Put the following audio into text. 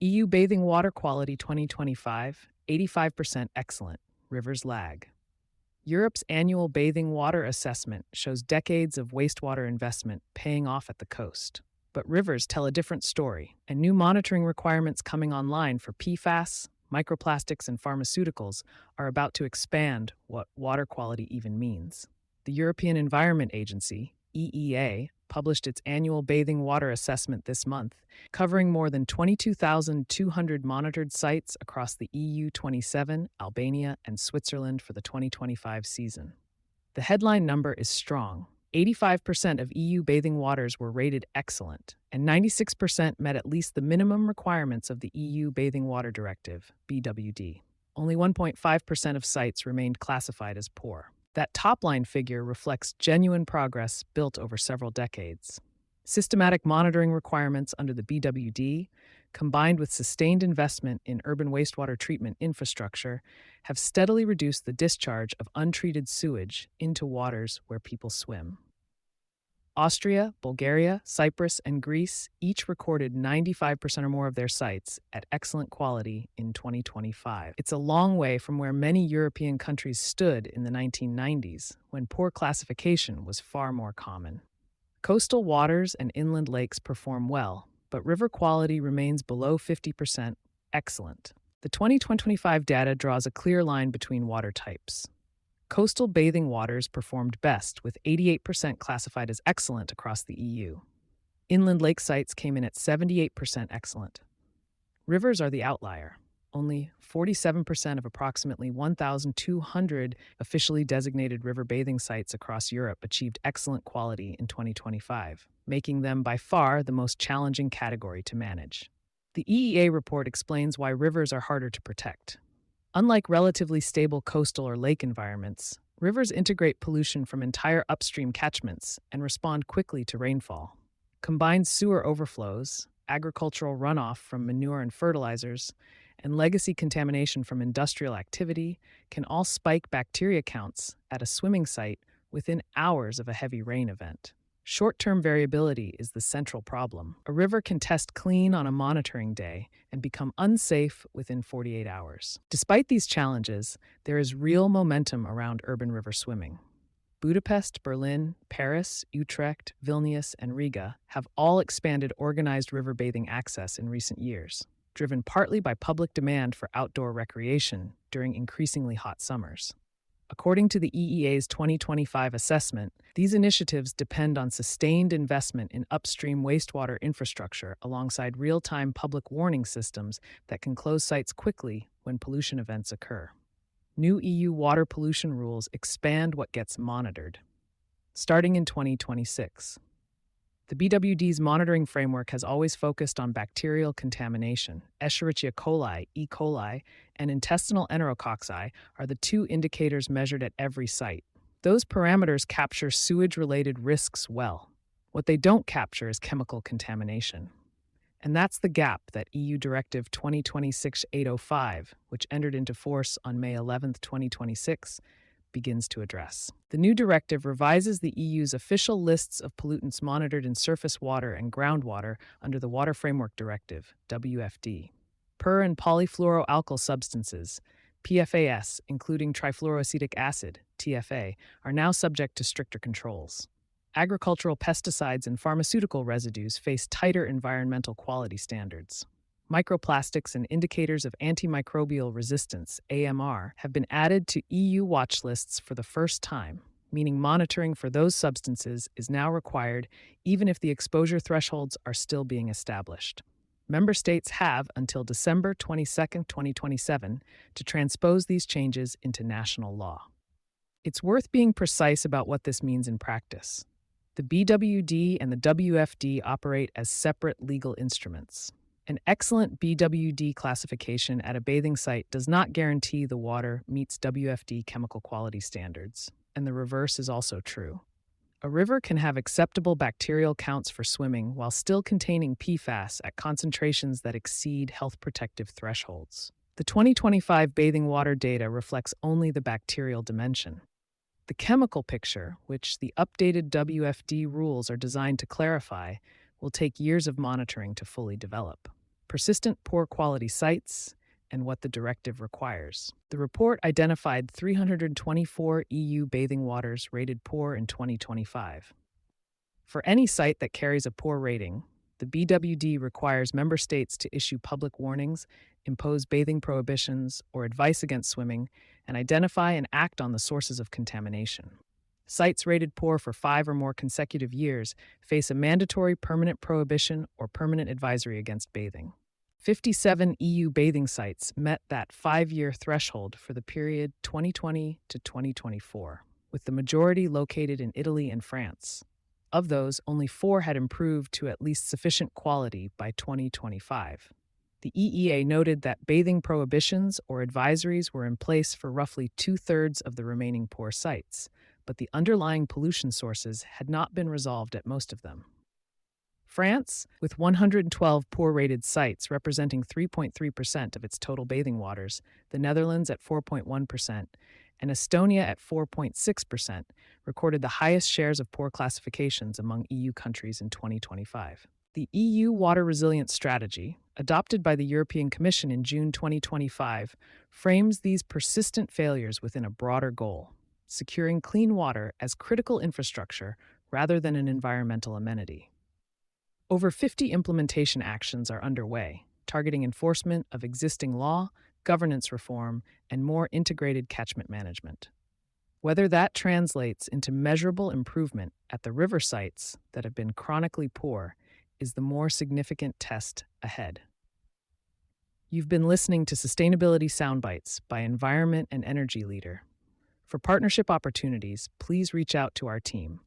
EU Bathing Water Quality 2025, 85% excellent, rivers lag. Europe's annual bathing water assessment shows decades of wastewater investment paying off at the coast. But rivers tell a different story, and new monitoring requirements coming online for PFAS, microplastics, and pharmaceuticals are about to expand what water quality even means. The European Environment Agency, EEA, published its annual bathing water assessment this month, covering more than 22,200 monitored sites across the EU 27, Albania, and Switzerland for the 2025 season. The headline number is strong. 85% of EU bathing waters were rated excellent, and 96% met at least the minimum requirements of the EU Bathing Water Directive, BWD. Only 1.5% of sites remained classified as poor. That top-line figure reflects genuine progress built over several decades. Systematic monitoring requirements under the BWD, combined with sustained investment in urban wastewater treatment infrastructure, have steadily reduced the discharge of untreated sewage into waters where people swim. Austria, Bulgaria, Cyprus, and Greece each recorded 95% or more of their sites at excellent quality in 2025. It's a long way from where many European countries stood in the 1990s, when poor classification was far more common. Coastal waters and inland lakes perform well, but river quality remains below 50% excellent. The 2025 data draws a clear line between water types. Coastal bathing waters performed best, with 88% classified as excellent across the EU. Inland lake sites came in at 78% excellent. Rivers are the outlier. Only 47% of approximately 1,200 officially designated river bathing sites across Europe achieved excellent quality in 2025, making them by far the most challenging category to manage. The EEA report explains why rivers are harder to protect. Unlike relatively stable coastal or lake environments, rivers integrate pollution from entire upstream catchments and respond quickly to rainfall. Combined sewer overflows, agricultural runoff from manure and fertilizers, and legacy contamination from industrial activity can all spike bacteria counts at a swimming site within hours of a heavy rain event. Short-term variability is the central problem. A river can test clean on a monitoring day and become unsafe within 48 hours. Despite these challenges, there is real momentum around urban river swimming. Budapest, Berlin, Paris, Utrecht, Vilnius, and Riga have all expanded organized river bathing access in recent years, driven partly by public demand for outdoor recreation during increasingly hot summers. According to the EEA's 2025 assessment, these initiatives depend on sustained investment in upstream wastewater infrastructure alongside real-time public warning systems that can close sites quickly when pollution events occur. New EU water pollution rules expand what gets monitored. Starting in 2026, the BWD's monitoring framework has always focused on bacterial contamination. Escherichia coli, E. coli, and intestinal enterococci are the two indicators measured at every site. Those parameters capture sewage-related risks well. What they don't capture is chemical contamination. And that's the gap that EU Directive 2026/805, which entered into force on May 11, 2026, begins to address. The new directive revises the EU's official lists of pollutants monitored in surface water and groundwater under the Water Framework Directive, WFD. Per and polyfluoroalkyl substances, PFAS, including trifluoroacetic acid, TFA, are now subject to stricter controls. Agricultural pesticides and pharmaceutical residues face tighter environmental quality standards. Microplastics and indicators of antimicrobial resistance, AMR, have been added to EU watch lists for the first time, meaning monitoring for those substances is now required even if the exposure thresholds are still being established. Member states have until December 22, 2027 to transpose these changes into national law. It's worth being precise about what this means in practice. The BWD and the WFD operate as separate legal instruments. An excellent BWD classification at a bathing site does not guarantee the water meets WFD chemical quality standards, and the reverse is also true. A river can have acceptable bacterial counts for swimming while still containing PFAS at concentrations that exceed health protective thresholds. The 2025 bathing water data reflects only the bacterial dimension. The chemical picture, which the updated WFD rules are designed to clarify, will take years of monitoring to fully develop. persistent poor quality sites, and what the directive requires. The report identified 324 EU bathing waters rated poor in 2025. For any site that carries a poor rating, the BWD requires member states to issue public warnings, impose bathing prohibitions or advice against swimming, and identify and act on the sources of contamination. Sites rated poor for 5 or more consecutive years face a mandatory permanent prohibition or permanent advisory against bathing. 57 EU bathing sites met that 5-year threshold for the period 2020 to 2024, with the majority located in Italy and France. Of those, only 4 had improved to at least sufficient quality by 2025. The EEA noted that bathing prohibitions or advisories were in place for roughly 2/3 of the remaining poor sites, but the underlying pollution sources had not been resolved at most of them. France, with 112 poor-rated sites representing 3.3% of its total bathing waters, the Netherlands at 4.1%, and Estonia at 4.6%, recorded the highest shares of poor classifications among EU countries in 2025. The EU Water Resilience Strategy, adopted by the European Commission in June 2025, frames these persistent failures within a broader goal: securing clean water as critical infrastructure rather than an environmental amenity. Over 50 implementation actions are underway, targeting enforcement of existing law, governance reform, and more integrated catchment management. Whether that translates into measurable improvement at the river sites that have been chronically poor is the more significant test ahead. You've been listening to Sustainability Soundbites by Environment and Energy Leader. For partnership opportunities, please reach out to our team.